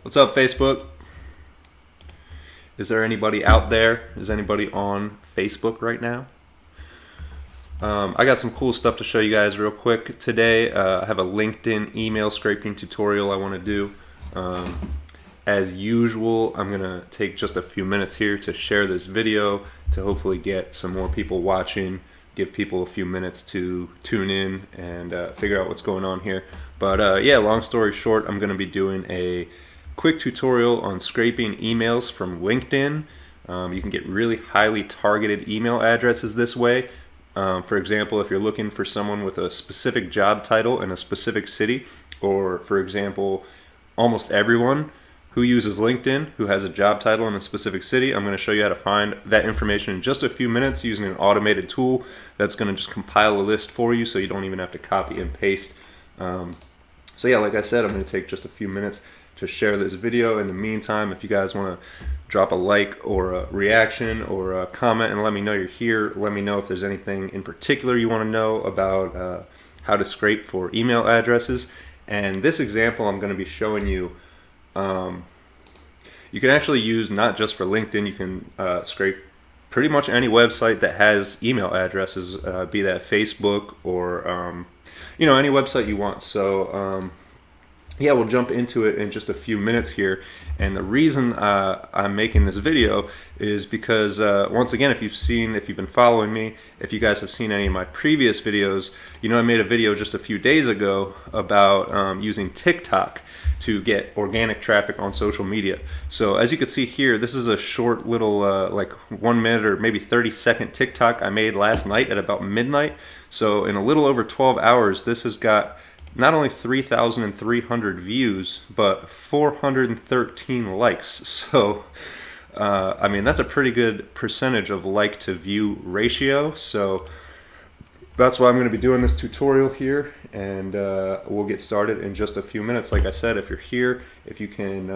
What's up, Facebook? Is there anybody out there? Is anybody on Facebook right now? I got some cool stuff to show you guys real quick today. I have a LinkedIn email scraping tutorial I want to do. As usual, I'm going to take just a few minutes here to share this video to hopefully get some more people watching, give people a few minutes to tune in and figure out what's going on here. But yeah, long story short, I'm going to be doing a quick tutorial on scraping emails from LinkedIn. You can get really highly targeted email addresses this way. For example, if you're looking for someone with a specific job title in a specific city, or for example, almost everyone who uses LinkedIn who has a job title in a specific city, I'm going to show you how to find that information in just a few minutes using an automated tool that's going to just compile a list for you so you don't even have to copy and paste. So yeah, like I said, I'm going to take just a few minutes to share this video. In the meantime, if you guys want to drop a like or a reaction or a comment and let me know you're here, let me know if there's anything in particular you want to know about how to scrape for email addresses. And this example I'm going to be showing you, you can actually use not just for LinkedIn. You can scrape pretty much any website that has email addresses, be that Facebook or any website you want. So yeah, we'll jump into it in just a few minutes here. And the reason I'm making this video is because once again, if you've been following me, if you guys have seen any of my previous videos, I made a video just a few days ago about using TikTok to get organic traffic on social media. So as you can see here, this is a short little like 1 minute or maybe 30-second TikTok I made last night at about midnight. So in a little over 12 hours, this has got not only 3,300 views, but 413 likes. So, I mean, that's a pretty good percentage of like to view ratio. So that's why I'm going to be doing this tutorial here, and we'll get started in just a few minutes. Like I said, if you're here, if you can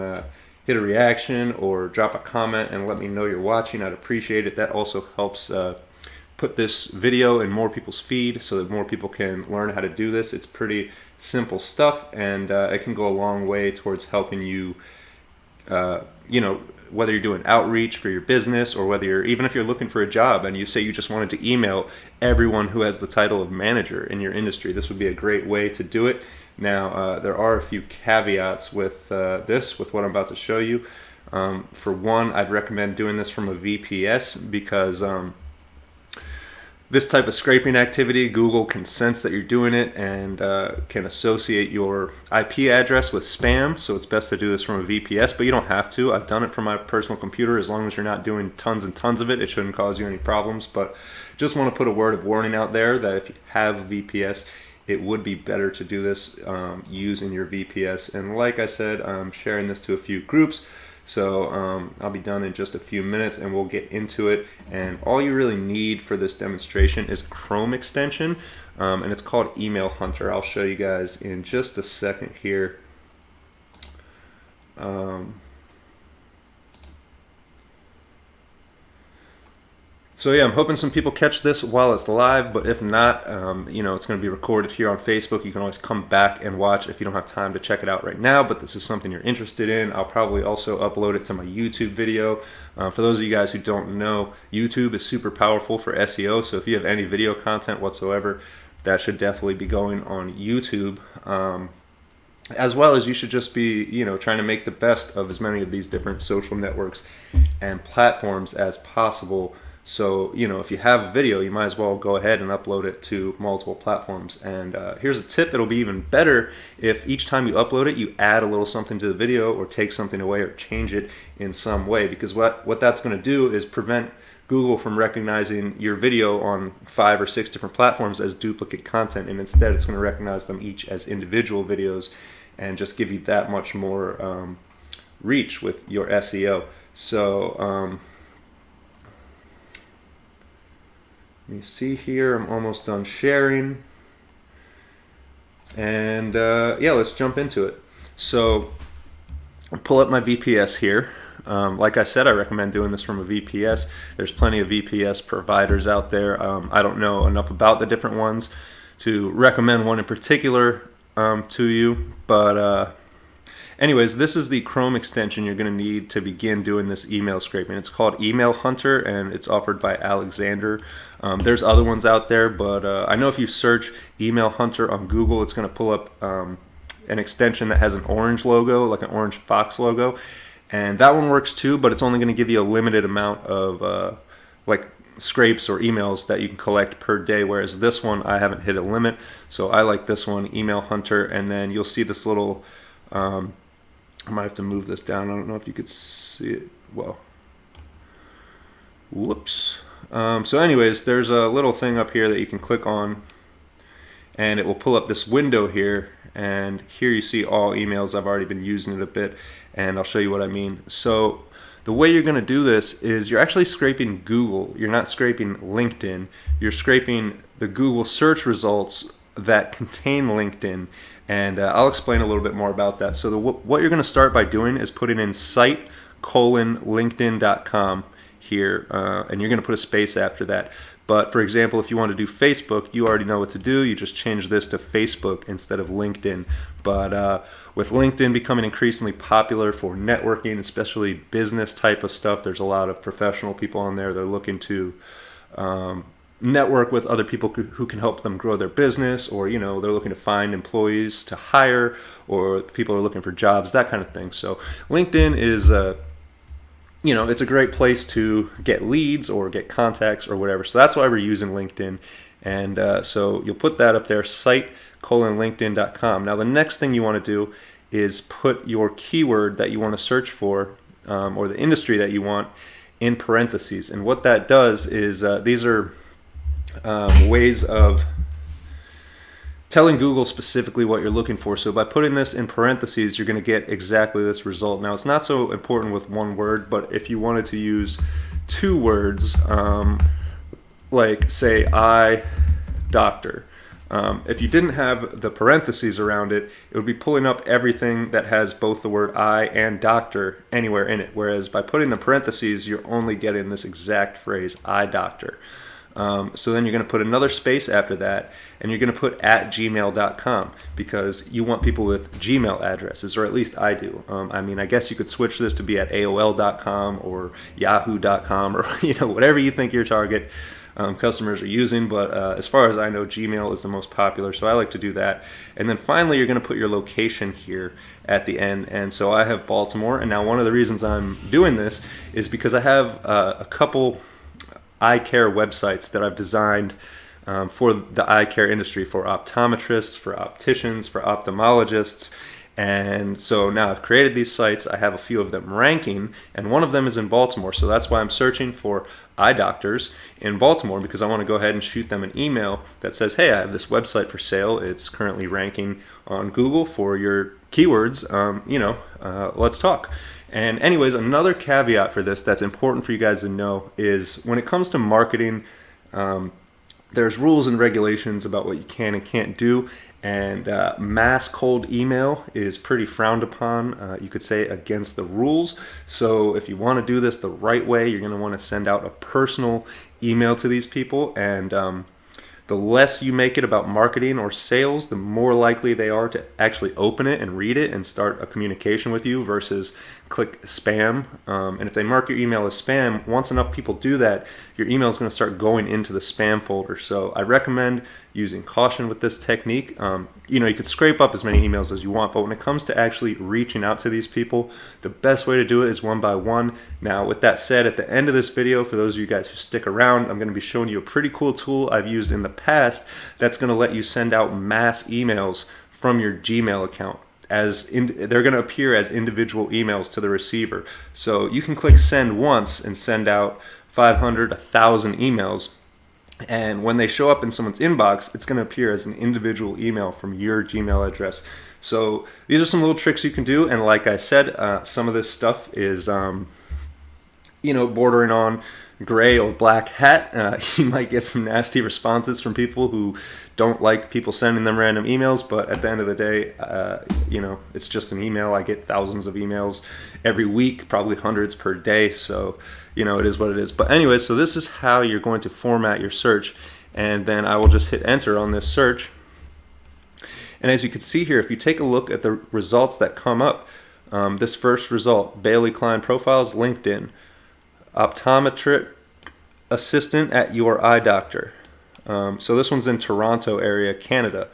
hit a reaction or drop a comment and let me know you're watching, I'd appreciate it. That also helps put this video in more people's feed so that more people can learn how to do this. It's pretty simple stuff, and it can go a long way towards helping you, whether you're doing outreach for your business or whether even if you're looking for a job and you say you just wanted to email everyone who has the title of manager in your industry, this would be a great way to do it. Now, there are a few caveats with with what I'm about to show you. For one, I'd recommend doing this from a VPS because this type of scraping activity, Google can sense that you're doing it and can associate your IP address with spam. So it's best to do this from a VPS, but you don't have to. I've done it from my personal computer. As long as you're not doing tons and tons of it, it shouldn't cause you any problems. But just want to put a word of warning out there that if you have a VPS, it would be better to do this using your VPS. And like I said, I'm sharing this to a few groups. So I'll be done in just a few minutes and we'll get into it. And all you really need for this demonstration is a Chrome extension, and it's called Email Hunter. I'll show you guys in just a second here. So yeah, I'm hoping some people catch this while it's live, but if not, it's going to be recorded here on Facebook. You can always come back and watch if you don't have time to check it out right now, but this is something you're interested in. I'll probably also upload it to my YouTube video. For those of you guys who don't know, YouTube is super powerful for SEO, so if you have any video content whatsoever, that should definitely be going on YouTube. As well as you should just be, trying to make the best of as many of these different social networks and platforms as possible. So, if you have a video, you might as well go ahead and upload it to multiple platforms. And here's a tip. It'll be even better if each time you upload it, you add a little something to the video or take something away or change it in some way. Because what that's going to do is prevent Google from recognizing your video on 5 or 6 different platforms as duplicate content. And instead, it's going to recognize them each as individual videos and just give you that much more reach with your SEO. So, let me see here, I'm almost done sharing. And yeah, let's jump into it. So I'll pull up my VPS here. Like I said, I recommend doing this from a VPS. There's plenty of VPS providers out there. I don't know enough about the different ones to recommend one in particular to you, but anyways, this is the Chrome extension you're going to need to begin doing this email scraping. It's called Email Hunter, and it's offered by Alexander. There's other ones out there, but I know if you search Email Hunter on Google, it's going to pull up an extension that has an orange logo, like an orange fox logo, and that one works too, but it's only going to give you a limited amount of like scrapes or emails that you can collect per day, whereas this one I haven't hit a limit. So I like this one, Email Hunter, and then you'll see this little I might have to move this down. I don't know if you could see it well. Whoops. So anyways, there's a little thing up here that you can click on, and it will pull up this window here, and here you see all emails. I've already been using it a bit, and I'll show you what I mean. So the way you're going to do this is you're actually scraping Google. You're not scraping LinkedIn. You're scraping the Google search results that contain LinkedIn, and I'll explain a little bit more about that. So what you're going to start by doing is putting in site:linkedin.com here, and you're going to put a space after that. But for example, if you want to do Facebook, you already know what to do. You just change this to Facebook instead of LinkedIn. But with LinkedIn becoming increasingly popular for networking, especially business type of stuff, there's a lot of professional people on there that are looking to network with other people who can help them grow their business, or they're looking to find employees to hire, or people are looking for jobs, that kind of thing. So LinkedIn is it's a great place to get leads or get contacts or whatever. So that's why we're using LinkedIn. And so you'll put that up there, site:linkedin.com. Now the next thing you want to do is put your keyword that you want to search for, or the industry that you want, in parentheses. And what that does is these are ways of telling Google specifically what you're looking for. So by putting this in parentheses, you're going to get exactly this result. Now, it's not so important with one word, but if you wanted to use two words, like say I doctor, if you didn't have the parentheses around it, it would be pulling up everything that has both the word I and doctor anywhere in it. Whereas by putting the parentheses, you're only getting this exact phrase, I doctor. So then you're going to put another space after that, and you're going to put @gmail.com, because you want people with Gmail addresses, or at least I do. I mean, I guess you could switch this to be at AOL.com or Yahoo.com, or whatever you think your target customers are using. But as far as I know, Gmail is the most popular, so I like to do that. And then finally, you're going to put your location here at the end. And so I have Baltimore, and now one of the reasons I'm doing this is because I have a couple eye care websites that I've designed for the eye care industry, for optometrists, for opticians, for ophthalmologists. And so now I've created these sites. I have a few of them ranking, and one of them is in Baltimore. So that's why I'm searching for eye doctors in Baltimore, because I want to go ahead and shoot them an email that says, hey, I have this website for sale. It's currently ranking on Google for your keywords. Let's talk. And anyways, another caveat for this that's important for you guys to know is when it comes to marketing, there's rules and regulations about what you can and can't do. And mass cold email is pretty frowned upon. You could say against the rules. So if you want to do this the right way, you're going to want to send out a personal email to these people. And the less you make it about marketing or sales, the more likely they are to actually open it and read it and start a communication with you, versus click spam. And if they mark your email as spam, once enough people do that, your email is going to start going into the spam folder. So I recommend using caution with this technique. You could scrape up as many emails as you want, but when it comes to actually reaching out to these people, the best way to do it is one by one. Now, with that said, at the end of this video, for those of you guys who stick around, I'm going to be showing you a pretty cool tool I've used in the past that's going to let you send out mass emails from your Gmail account. They're going to appear as individual emails to the receiver. So you can click send once and send out 500, 1,000 emails. And when they show up in someone's inbox, it's going to appear as an individual email from your Gmail address. So these are some little tricks you can do. And like I said, some of this stuff is, bordering on gray or black hat. You might get some nasty responses from people who don't like people sending them random emails. But at the end of the day, it's just an email. I get thousands of emails every week, probably hundreds per day. So it is what it is. But anyway, so this is how you're going to format your search. And then I will just hit enter on this search. And as you can see here, if you take a look at the results that come up, This first result, Bailey Klein Profiles, LinkedIn, optometric assistant at your eye doctor. So this one's in Toronto area, Canada.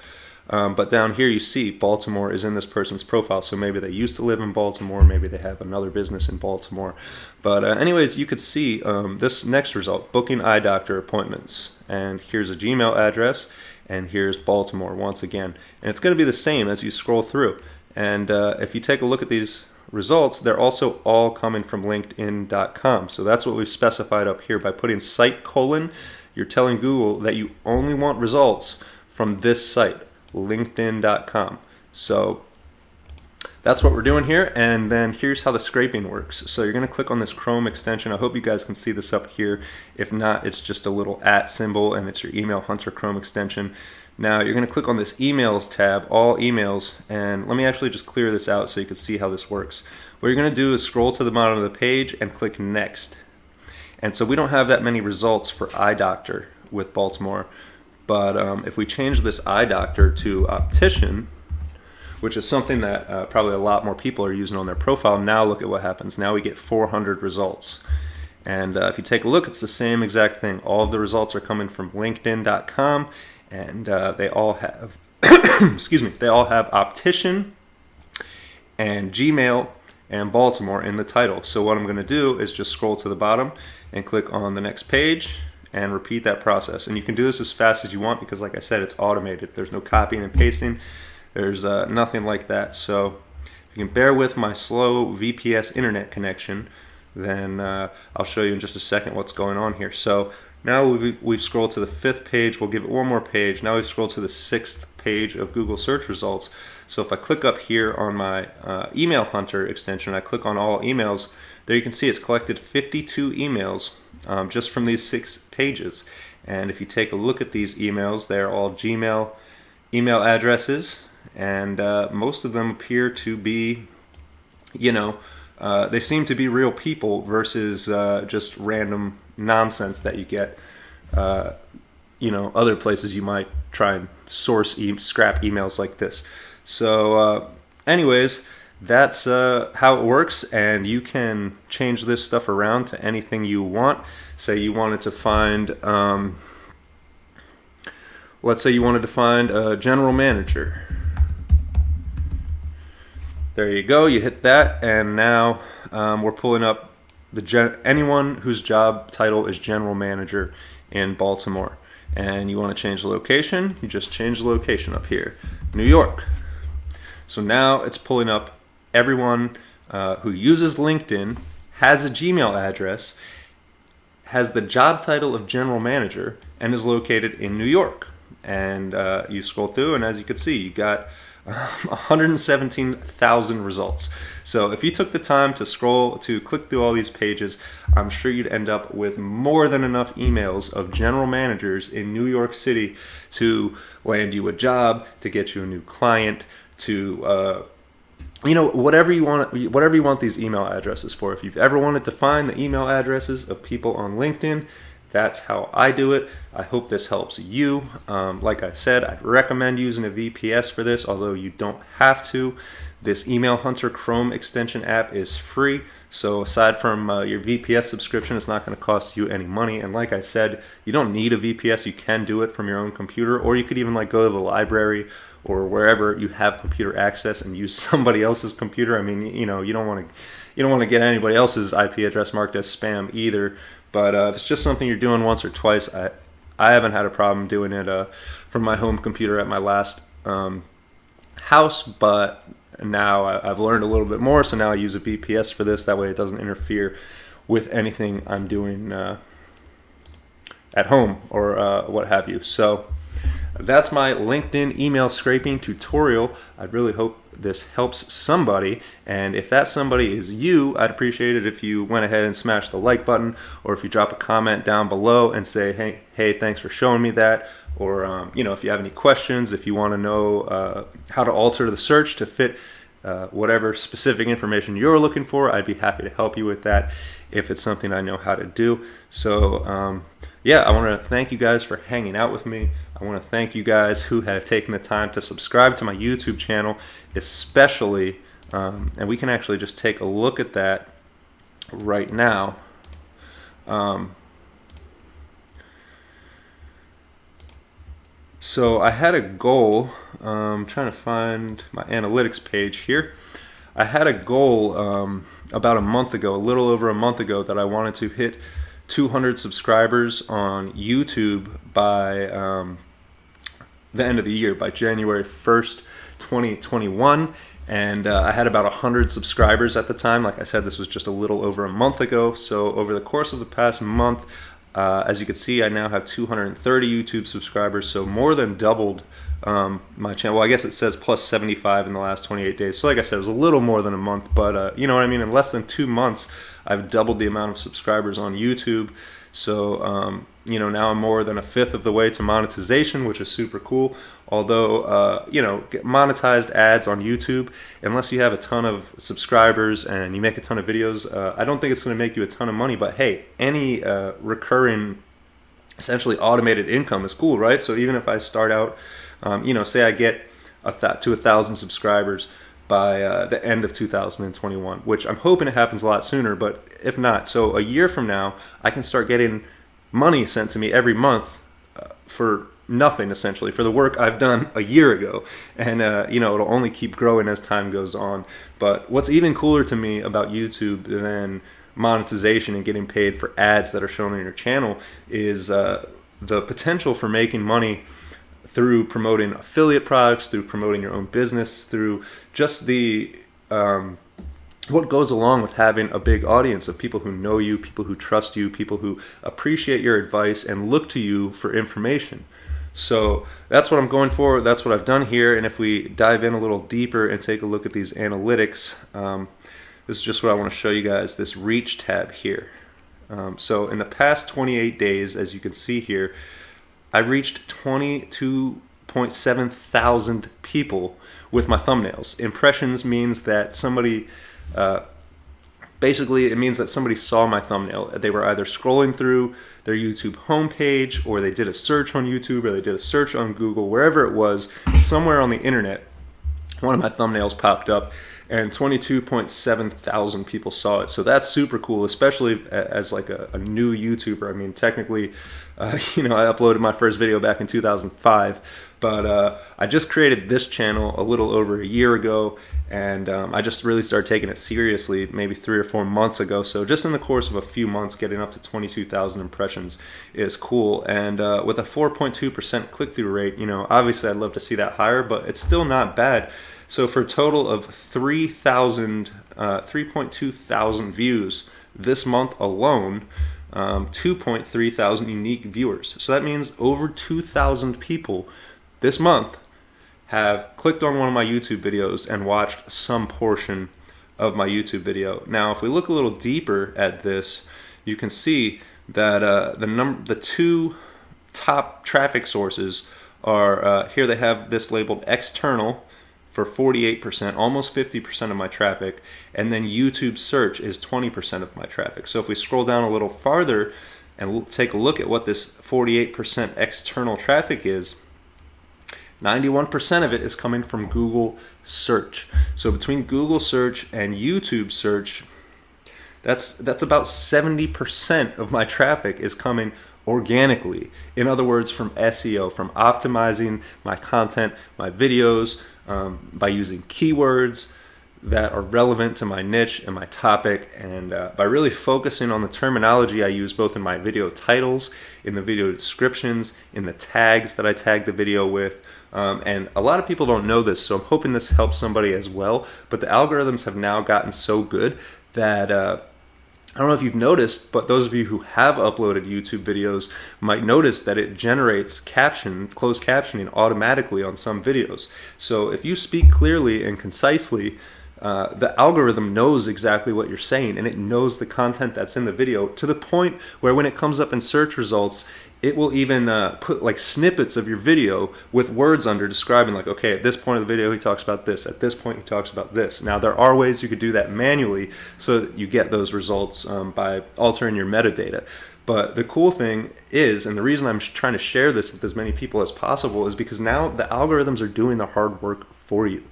But down here you see Baltimore is in this person's profile. So maybe they used to live in Baltimore, maybe they have another business in Baltimore. But anyways, you could see this next result, booking eye doctor appointments. And here's a Gmail address, and here's Baltimore once again. And it's going to be the same as you scroll through. And if you take a look at these results, they're also all coming from LinkedIn.com. So that's what we've specified up here by putting site : you're telling Google that you only want results from this site, LinkedIn.com. So that's what we're doing here, and then here's how the scraping works. So you're going to click on this Chrome extension. I hope you guys can see this up here. If not, it's just a little @ symbol, and it's your Email Hunter Chrome extension. Now you're going to click on this Emails tab, All Emails, and let me actually just clear this out so you can see how this works. What you're going to do is scroll to the bottom of the page and click Next. And so we don't have that many results for eye doctor with Baltimore, but if we change this eye doctor to optician, which is something that probably a lot more people are using on their profile, now look at what happens. Now we get 400 results. And if you take a look, it's the same exact thing. All of the results are coming from LinkedIn.com, and they all have, excuse me, they all have optician and Gmail and Baltimore in the title. So what I'm going to do is just scroll to the bottom and click on the next page and repeat that process. And you can do this as fast as you want because, like I said, it's automated. There's no copying and pasting. There's nothing like that. So if you can bear with my slow VPS internet connection, then I'll show you in just a second what's going on here. So now we've scrolled to the 5th page. We'll give it one more page. Now we've scrolled to the 6th page of Google search results. So if I click up here on my Email Hunter extension, I click on all emails, there you can see it's collected 52 emails just from these 6 pages. And if you take a look at these emails, they're all Gmail email addresses, and most of them appear to be, they seem to be real people versus just random nonsense that you get, other places you might try and source scrap emails like this. So anyways, that's how it works, and you can change this stuff around to anything you want. Say you wanted to find, let's say you wanted to find a general manager. There you go, you hit that, and now we're pulling up anyone whose job title is general manager in Baltimore. And you want to change the location, you just change the location up here, New York. So now it's pulling up everyone who uses LinkedIn, has a Gmail address, has the job title of general manager, and is located in New York. And you scroll through, and as you can see, you got 117,000 results. So if you took the time to click through all these pages, I'm sure you'd end up with more than enough emails of general managers in New York City to land you a job, to get you a new client, to whatever you want these email addresses for. If you've ever wanted to find the email addresses of people on LinkedIn, that's how I do it. I hope this helps you. Like I said, I'd recommend using a VPS for this, although you don't have to. This Email Hunter Chrome extension app is free. So aside from your VPS subscription, it's not going to cost you any money. And like I said, you don't need a VPS. You can do it from your own computer, or you could even go to the library or wherever you have computer access and use somebody else's computer. I mean, you don't want to get anybody else's IP address marked as spam either. But if it's just something you're doing once or twice, I haven't had a problem doing it from my home computer at my last house. But now I've learned a little bit more, so now I use a VPS for this. That way it doesn't interfere with anything I'm doing at home or what have you. So that's my LinkedIn email scraping tutorial. I really hope this helps somebody, and if that somebody is you, I'd appreciate it if you went ahead and smashed the like button, or if you drop a comment down below and say, hey, thanks for showing me that, or if you have any questions, if you want to know how to alter the search to fit whatever specific information you're looking for, I'd be happy to help you with that if it's something I know how to do. So I want to thank you guys for hanging out with me. I want to thank you guys who have taken the time to subscribe to my YouTube channel, especially And we can actually just take a look at that right now. So I had a goal, trying to find my analytics page here. I had a goal about a month ago, a little over a month ago, that I wanted to hit 200 subscribers on YouTube by the end of the year, by January 1st, 2021. And I had about 100 subscribers at the time. Like I said, this was just a little over a month ago. So over the course of the past month, as you can see, I now have 230 YouTube subscribers, so more than doubled my channel. Well, I guess it says plus 75 in the last 28 days. So like I said, it was a little more than a month, but you know what I mean? In less than 2 months, I've doubled the amount of subscribers on YouTube. So, you know, now I'm more than a fifth of the way to monetization, which is super cool. Although, you know, monetized ads on YouTube, unless you have a ton of subscribers and you make a ton of videos, I don't think it's going to make you a ton of money. But hey, any recurring, essentially automated income is cool, right? So even if I start out, you know, say I get to 1,000 subscribers by the end of 2021, which I'm hoping it happens a lot sooner, but if not, so a year from now, I can start getting money sent to me every month for nothing, essentially, for the work I've done a year ago. And, you know, it'll only keep growing as time goes on. But what's even cooler to me about YouTube than monetization and getting paid for ads that are shown on your channel is the potential for making money through promoting affiliate products, through promoting your own business, through just the what goes along with having a big audience of people who know you, people who trust you, people who appreciate your advice and look to you for information. So that's what I'm going for. That's what I've done here. And if we dive in a little deeper and take a look at these analytics, this is just what I want to show you guys, this reach tab here. So in the past 28 days, as you can see here, I've reached 22.7 thousand people with my thumbnails. Impressions means that somebody, basically it means that somebody saw my thumbnail. They were either scrolling through their YouTube homepage, or they did a search on YouTube, or they did a search on Google, wherever it was, somewhere on the internet, one of my thumbnails popped up, and 22.7 thousand people saw it. So that's super cool, especially as like a new YouTuber. I mean, technically, you know, I uploaded my first video back in 2005, but I just created this channel a little over a year ago, and I just really started taking it seriously maybe 3 or 4 months ago. So just in the course of a few months, getting up to 22,000 impressions is cool. And with a 4.2% click-through rate, you know, obviously I'd love to see that higher, but it's still not bad. So for a total of 3.2 thousand views this month alone, 2.3 thousand unique viewers. So that means over 2,000 people this month have clicked on one of my YouTube videos and watched some portion of my YouTube video. Now, if we look a little deeper at this, you can see that the two top traffic sources are here. They have this labeled external for 48%, almost 50% of my traffic, and then YouTube search is 20% of my traffic. So if we scroll down a little farther and we'll take a look at what this 48% external traffic is, 91% of it is coming from Google search. So between Google search and YouTube search, that's about 70% of my traffic is coming organically. In other words, from SEO, from optimizing my content, my videos, by using keywords that are relevant to my niche and my topic, and by really focusing on the terminology I use both in my video titles, in the video descriptions, in the tags that I tag the video with. And a lot of people don't know this, so I'm hoping this helps somebody as well. But the algorithms have now gotten so good that I don't know if you've noticed, but those of you who have uploaded YouTube videos might notice that it generates closed captioning automatically on some videos. So if you speak clearly and concisely, the algorithm knows exactly what you're saying, and it knows the content that's in the video, to the point where when it comes up in search results, it will even put like snippets of your video with words under describing, like, okay, at this point of the video he talks about this, at this point he talks about this. Now there are ways you could do that manually so that you get those results by altering your metadata. But the cool thing is, and the reason I'm trying to share this with as many people as possible, is because now the algorithms are doing the hard work for you.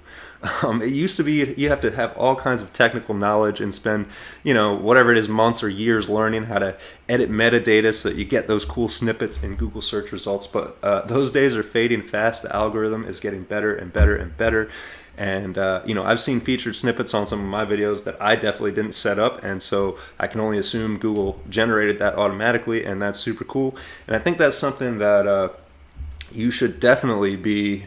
It used to be you have to have all kinds of technical knowledge and spend, whatever it is, months or years learning how to edit metadata so that you get those cool snippets in Google search results. But those days are fading fast. The algorithm is getting better and better and better. And, I've seen featured snippets on some of my videos that I definitely didn't set up. And so I can only assume Google generated that automatically. And that's super cool. And I think that's something that you should definitely be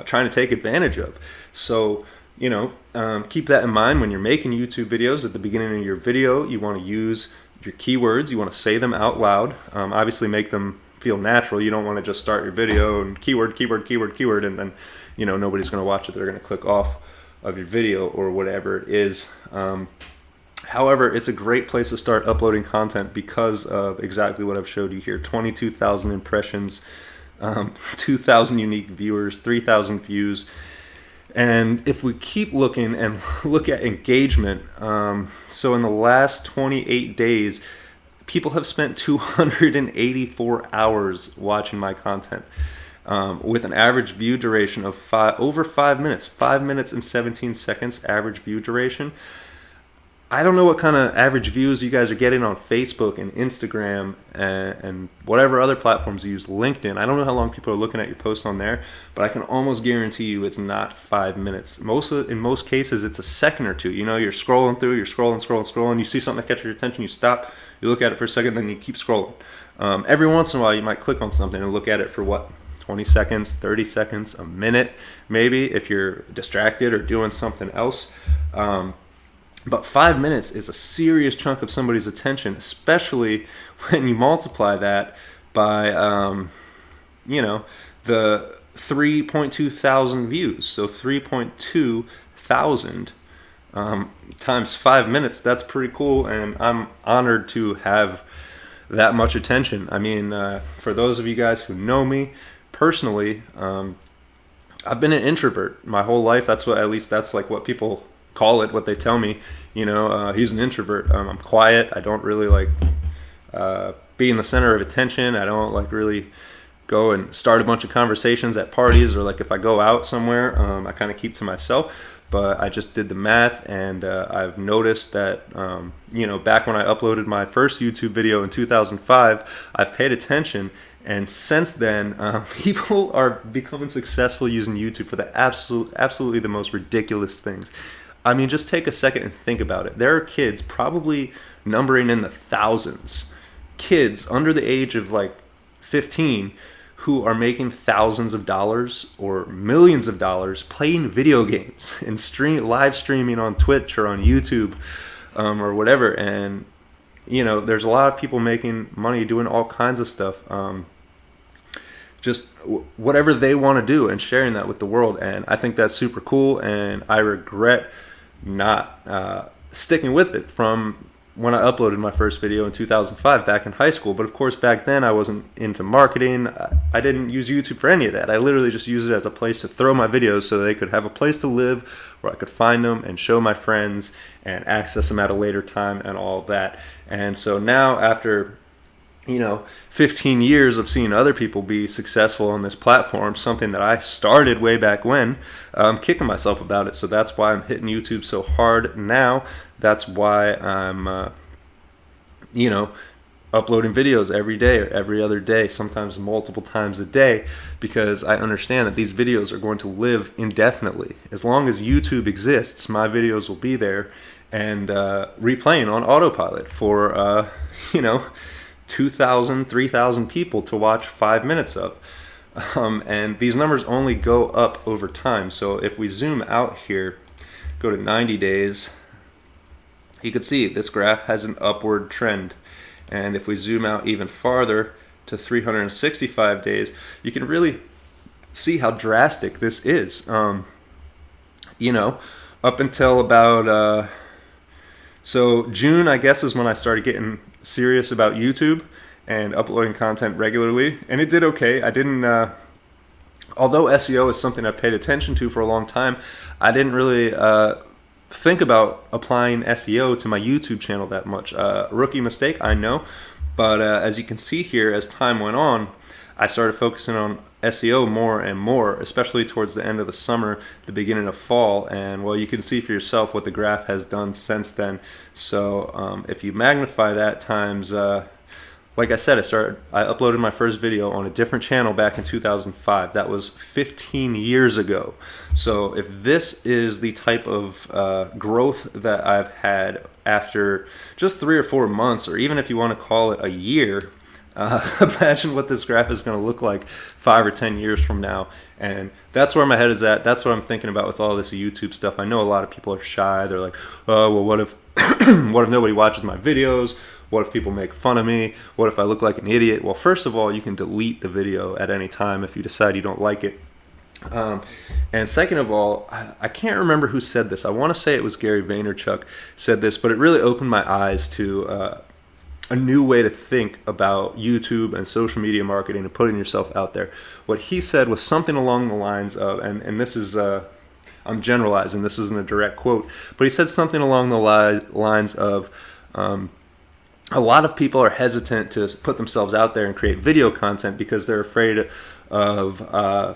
trying to take advantage of. So, keep that in mind when you're making YouTube videos. At the beginning of your video, you want to use your keywords. You want to say them out loud. Obviously, make them feel natural. You don't want to just start your video and keyword, and then, nobody's going to watch it. They're going to click off of your video or whatever it is. However, it's a great place to start uploading content because of exactly what I've showed you here. 22,000 impressions, 2,000 unique viewers, 3,000 views. And if we keep looking and look at engagement, so in the last 28 days, people have spent 284 hours watching my content, with an average view duration of over 5 minutes, 5 minutes and 17 seconds average view duration. I don't know what kind of average views you guys are getting on Facebook and Instagram and whatever other platforms you use, LinkedIn. I don't know how long people are looking at your posts on there, but I can almost guarantee you it's not 5 minutes. In most cases, it's a second or two. You're scrolling through, you're scrolling, you see something that catches your attention, you stop, you look at it for a second, then you keep scrolling. Every once in a while, you might click on something and look at it for 20 seconds, 30 seconds, a minute, maybe, if you're distracted or doing something else. But 5 minutes is a serious chunk of somebody's attention, especially when you multiply that by, the 3.2 thousand views. So 3.2 thousand times 5 minutes, that's pretty cool. And I'm honored to have that much attention. I mean, for those of you guys who know me personally, I've been an introvert my whole life. That's like what people call it, what they tell me. He's an introvert. I'm quiet. I don't really like being the center of attention. I don't like really go and start a bunch of conversations at parties, or like if I go out somewhere, I kind of keep to myself. But I just did the math, and I've noticed that back when I uploaded my first YouTube video in 2005, I've paid attention. And since then, people are becoming successful using YouTube for the absolutely the most ridiculous things. I mean, just take a second and think about it. There are kids, probably numbering in the thousands, kids under the age of 15, who are making thousands of dollars or millions of dollars playing video games and live streaming on Twitch or on YouTube, or whatever. And there's a lot of people making money doing all kinds of stuff. Just whatever they want to do and sharing that with the world. And I think that's super cool, and I regret not sticking with it from when I uploaded my first video in 2005 back in high school. But of course, back then I wasn't into marketing. I didn't use YouTube for any of that. I literally just used it as a place to throw my videos so they could have a place to live where I could find them and show my friends and access them at a later time and all of that. And so now, after 15 years of seeing other people be successful on this platform, something that I started way back when, I'm kicking myself about it. So that's why I'm hitting YouTube so hard now. That's why I'm, uploading videos every day or every other day, sometimes multiple times a day, because I understand that these videos are going to live indefinitely. As long as YouTube exists, my videos will be there and replaying on autopilot for, 2,000, 3,000 people to watch 5 minutes of. And these numbers only go up over time. So if we zoom out here, go to 90 days, you can see this graph has an upward trend. And if we zoom out even farther to 365 days, you can really see how drastic this is. Up until about, so June, I guess, is when I started getting serious about YouTube and uploading content regularly, and it did okay. I didn't, although SEO is something I've paid attention to for a long time, I didn't really think about applying SEO to my YouTube channel that much. Rookie mistake, I know, but as you can see here, as time went on, I started focusing on SEO more and more, especially towards the end of the summer, the beginning of fall, and well, you can see for yourself what the graph has done since then. So if you magnify that times, like I said, I uploaded my first video on a different channel back in 2005. That was 15 years ago. So if this is the type of growth that I've had after just 3 or 4 months, or even if you want to call it a year, imagine what this graph is going to look like 5 or 10 years from now. And that's where my head is at. That's what I'm thinking about with all this YouTube stuff. I know a lot of people are shy. They're like, oh, well, what if what if nobody watches my videos? What if people make fun of me? What if I look like an idiot? Well, first of all, you can delete the video at any time if you decide you don't like it. And second of all, I can't remember who said this. I want to say it was Gary Vaynerchuk said this, but it really opened my eyes to a new way to think about YouTube and social media marketing and putting yourself out there. What he said was something along the lines of, and this is, I'm generalizing, this isn't a direct quote, but he said something along the lines of, a lot of people are hesitant to put themselves out there and create video content because they're afraid of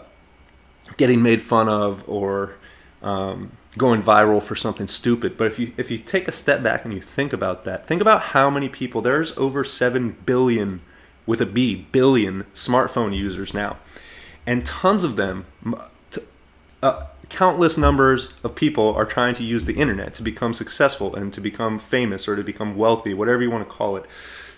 getting made fun of or going viral for something stupid. But if you take a step back and you think about that, think about how many people, there's over 7 billion, with a B, billion smartphone users now. And tons of them, countless numbers of people are trying to use the internet to become successful and to become famous or to become wealthy, whatever you want to call it.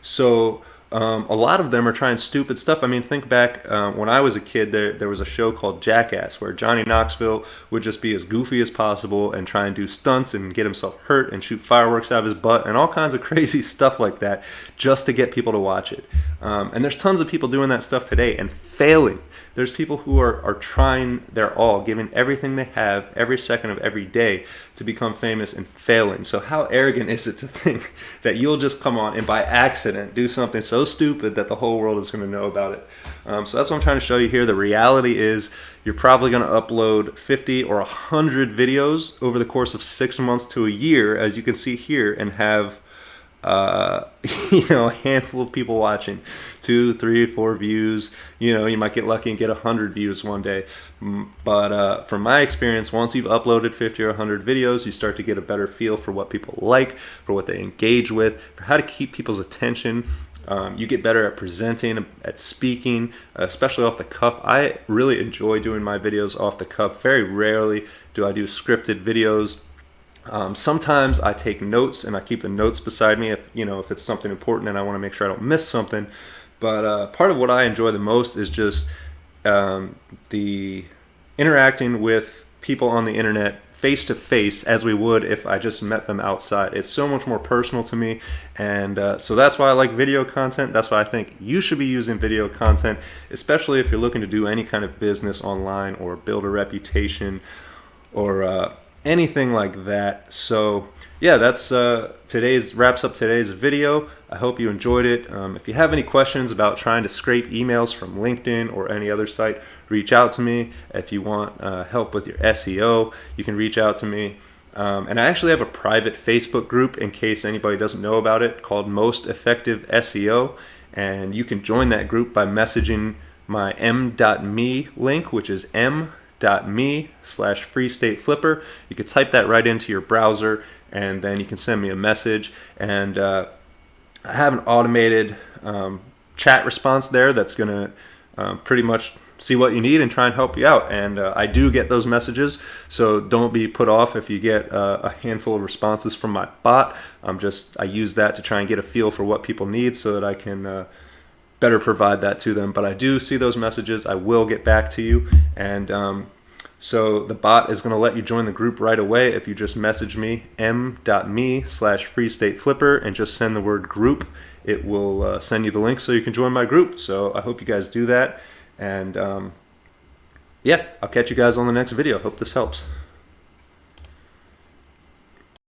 So a lot of them are trying stupid stuff. I mean, think back when I was a kid, there was a show called Jackass where Johnny Knoxville would just be as goofy as possible and try and do stunts and get himself hurt and shoot fireworks out of his butt and all kinds of crazy stuff like that just to get people to watch it. And there's tons of people doing that stuff today and failing. There's people who are trying their all, giving everything they have every second of every day to become famous and failing. So how arrogant is it to think that you'll just come on and by accident do something so stupid that the whole world is going to know about it? So that's what I'm trying to show you here. The reality is you're probably going to upload 50 or 100 videos over the course of 6 months to a year, as you can see here, and have a handful of people watching, 2, 3, 4 views. You might get lucky and get 100 views one day. But from my experience, once you've uploaded 50 or 100 videos, you start to get a better feel for what people like, for what they engage with, for how to keep people's attention. You get better at presenting, at speaking, especially off the cuff. I really enjoy doing my videos off the cuff. Very rarely do I do scripted videos. Sometimes I take notes and I keep the notes beside me if it's something important and I want to make sure I don't miss something. But part of what I enjoy the most is just the interacting with people on the internet face to face as we would if I just met them outside. It's so much more personal to me, and so that's why I like video content. That's why I think you should be using video content, especially if you're looking to do any kind of business online or build a reputation or anything like that. So yeah, that's wraps up today's video. I hope you enjoyed it. If you have any questions about trying to scrape emails from LinkedIn or any other site, reach out to me. If you want help with your SEO, you can reach out to me. And I actually have a private Facebook group, in case anybody doesn't know about it, called Most Effective SEO. And you can join that group by messaging my m.me link, which is m.me/freestateflipper. You can type that right into your browser, and then you can send me a message. And I have an automated chat response there that's going to pretty much see what you need and try and help you out. And I do get those messages, so don't be put off if you get a handful of responses from my bot. I use that to try and get a feel for what people need so that I can better provide that to them. But I do see those messages. I will get back to you. And so the bot is going to let you join the group right away if you just message me, m.me/freestateflipper, and just send the word group. It will send you the link so you can join my group. So I hope you guys do that. And yeah, I'll catch you guys on the next video. Hope this helps.